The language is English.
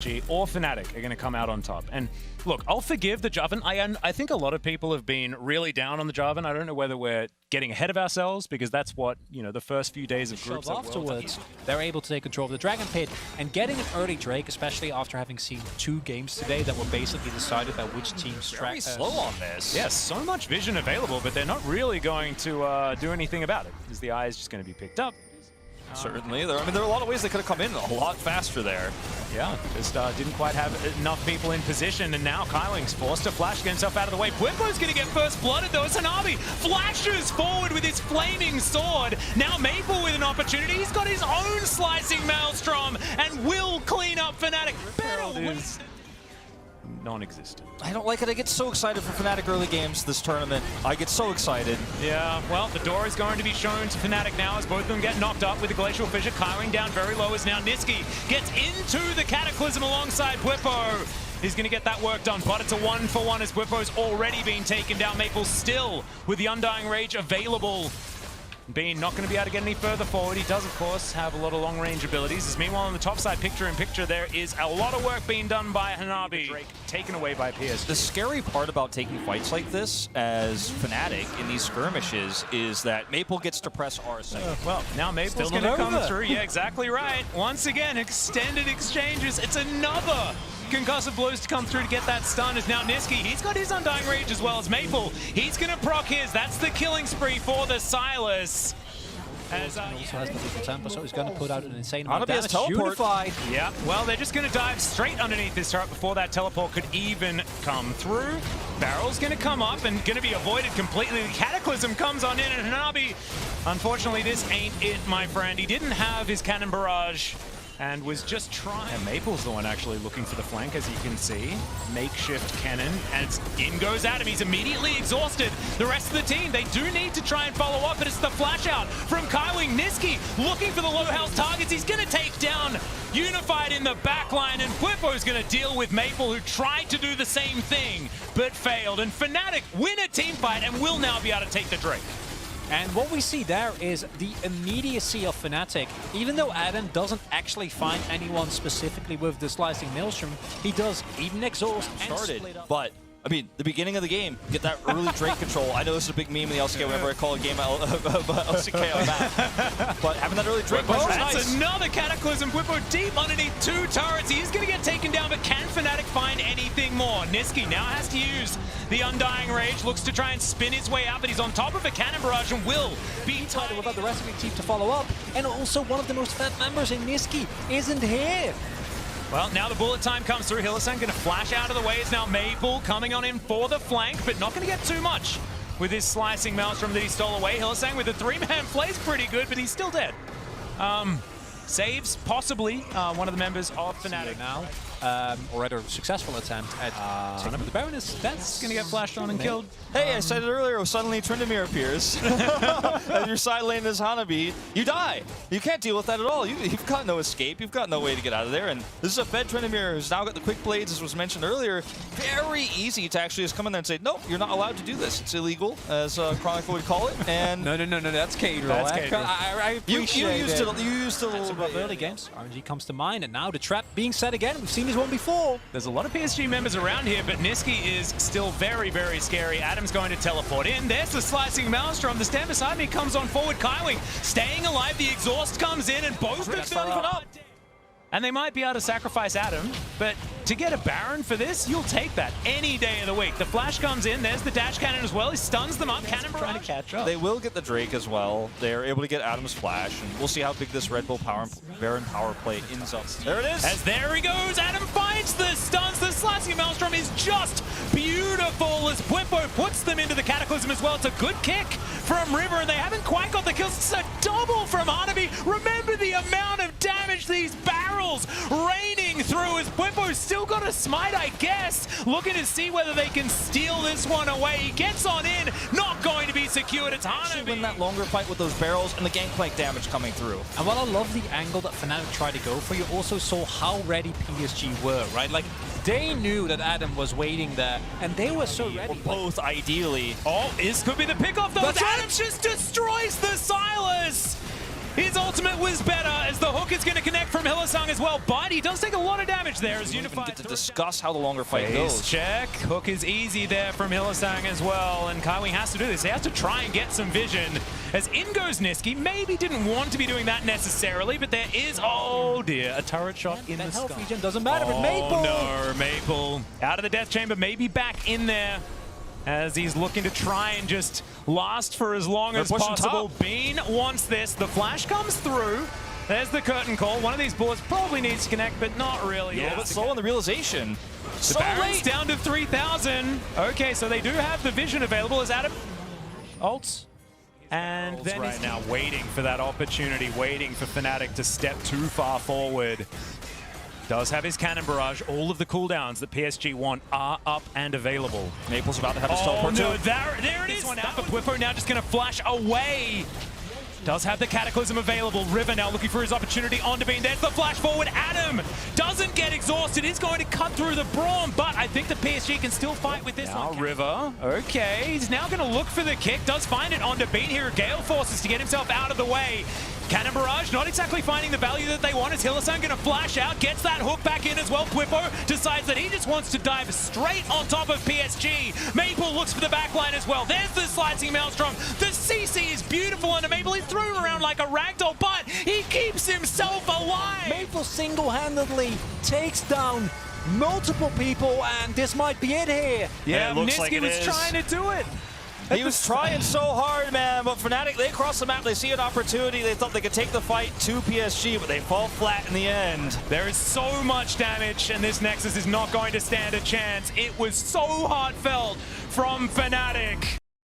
or Fnatic are going to come out on top. And look, I'll forgive the Jarvan. I think a lot of people have been really down on the Jarvan. I don't know whether we're getting ahead of ourselves, because that's what, you know, the first few days of groups afterwards, they're able to take control of the Dragon Pit, and getting an early Drake, especially after having seen 2 games today that were basically decided by which team's very slow on this. Yes, so much vision available, but they're not really going to do anything about it, because the eye is just going to be picked up. Certainly. There are a lot of ways they could have come in a lot faster there. Yeah, just didn't quite have enough people in position, and now Kyling's forced to flash, get himself out of the way. Bwipo's going to get first blooded though. Hanabi flashes forward with his flaming sword. Now Maple with an opportunity. He's got his own slicing maelstrom and will clean up Fnatic. Is non-existent. I don't like it. I get so excited for Fnatic early games this tournament. I get so excited. Yeah, well, the door is going to be shown to Fnatic now as both of them get knocked up with the Glacial Fissure. Kyling down very low as now Niski gets into the Cataclysm alongside Bwipo. He's going to get that work done, but it's a 1-for-1 as Bwipo's already been taken down. Maple still with the Undying Rage available. Bean not going to be able to get any further forward. He does, of course, have a lot of long-range abilities. As meanwhile, on the top side, picture-in-picture, there is a lot of work being done by Hanabi. Drake taken away by PSG. The scary part about taking fights like this as Fnatic in these skirmishes is that Maple gets to press R2. Well, now Maple's going to come through. Yeah, exactly right. Once again, extended exchanges. It's another concussive blows to come through to get that stun as now Niski, he's got his Undying Rage as well as Maple. He's going to proc his. That's the killing spree for the Silas. As, he also has the little temper, so he's going to put out an insane amount of damage. Teleport. Unified. Yeah, well, they're just going to dive straight underneath this turret before that teleport could even come through. Barrel's going to come up and going to be avoided completely. The Cataclysm comes on in, and Hanabi, unfortunately, this ain't it, my friend. He didn't have his Cannon Barrage and was just trying. And Maple's the one actually looking for the flank, as you can see. Makeshift cannon, and in goes Adam. He's immediately exhausted. The rest of the team, they do need to try and follow up, but it's the flash out from Kyling. Niski looking for the low health targets. He's going to take down Unified in the backline, and Bwipo's going to deal with Maple, who tried to do the same thing, but failed. And Fnatic win a team fight and will now be able to take the Drake. And what we see there is the immediacy of Fnatic. Even though Adam doesn't actually find anyone specifically with the Slicing Maelstrom, he does even exhaust and split up. But I mean, the beginning of the game, get that early Drake control. I know this is a big meme in the LCK whenever I call a game LCK on that. But having that early Drake control is nice. That's another Cataclysm. Bwipo deep underneath 2 turrets. He's going to get taken down, but can Fnatic find anything more? Niski now has to use the Undying Rage. Looks to try and spin his way out, but he's on top of a Cannon Barrage and will be tied without the rest of the team to follow up. And also one of the most fat members in Niski isn't here. Well, now the bullet time comes through. Hylissang going to flash out of the way. Is now Maple coming on in for the flank, but not going to get too much with his Slicing Maelstrom that he stole away. Hylissang with a 3-man plays pretty good, but he's still dead. Saves, possibly, one of the members of Fnatic now. Or rather, successful attempt at taking the Baron. That's going to get flashed on and killed. Hey, I said it earlier, suddenly Tryndamere appears. And your side lane is Hanabi. You die. You can't deal with that at all. You've got no escape. You've got no way to get out of there. And this is a fed Tryndamere who's now got the quick blades, as was mentioned earlier. Very easy to actually just come in there and say, nope, you're not allowed to do this. It's illegal, as Chronicle would call it. And no, that's Cater. That's Cater. I appreciate you used it a little bit. Early games. RNG comes to mind, and now the trap being set again. We've seen this one before. There's a lot of PSG members around here, but Niski is still very, very scary. Adam's going to teleport in. There's the Slicing Maelstrom. The stand beside me comes on forward. Kyling staying alive. The exhaust comes in, and both of them up. And they might be able to sacrifice Adam, but to get a Baron for this, you'll take that any day of the week. The flash comes in. There's the dash cannon as well. He stuns them up. Cannon trying to catch up. They will get the Drake as well. They're able to get Adam's flash, and we'll see how big this Red Bull Baron power play ends up. There it is. As there he goes. Adam finds the stuns. The Slicing Maelstrom is just beautiful as Bwipo puts them into the Cataclysm as well. It's a good kick from River, and they haven't quite got the kills. It's a double from Hanabi. Remember the amount of damage these barrels raining through as Bwipo's still got a smite, I guess. Looking to see whether they can steal this one away. He gets on in, not going to be secured. It's Hanabi. Win that longer fight with those barrels and the gangplank damage coming through. And while I love the angle that Fnatic tried to go for, you also saw how ready PSG were, right? Like, they knew that Adam was waiting there, and they were so ready. Or both, ideally. Oh, this could be the pickoff, though. Adam just destroys the Silas. His ultimate was better as the hook is going to connect from Hylissang as well, but he does take a lot of damage there as We don't even Unified get to discuss how the longer fight goes. check. Hook is easy there from Hylissang as well, and Kaiwing has to do this. He has to try and get some vision. As in goes Niski, maybe didn't want to be doing that necessarily, but there is, oh dear, a turret shot in the health sky. regen doesn't matter, but Oh Maple! no, Maple out of the death chamber, maybe back in there as he's looking to try and just last for as long as pushing possible. top. Bean wants this. The flash comes through. There's the curtain call. One of these bullets probably needs to connect, but not really. A little bit slow on the realization. The So Baron's late. down to 3,000. Okay, so they do have the vision available as Adam ults. And then right now waiting for that opportunity, waiting for Fnatic to step too far forward. Does have his cannon barrage. All of the cooldowns that PSG want are up and available. Maple's about to have his Oh teleport no, too. there it is. One out for Twifo, now just going to flash away. Does have the Cataclysm available. River now looking for his opportunity onto Bean. There's the flash forward. Adam doesn't get exhausted. He's going to cut through the Braum, but I think the PSG can still fight with this Now one. River. Okay, he's now going to look for the kick. Does find it onto Bean here. Gale forces to get himself out of the way. Cannon Barrage not exactly finding the value that they want. Is Hylissang going to flash out, gets that hook back in as well. Twifo decides that he just wants to dive straight on top of PSG. Maple looks for the backline as well. There's the slicing Maelstrom. The CC is beautiful under Maple. He threw him around like a ragdoll, but he keeps himself alive. Maple single-handedly takes down multiple people, and this might be it here. Yeah, it looks like Niski it was is. trying to do it. He was trying so hard, man, but Fnatic, they cross the map, they see an opportunity, they thought they could take the fight to PSG, but they fall flat in the end. There is so much damage, and this Nexus is not going to stand a chance. It was so heartfelt from Fnatic.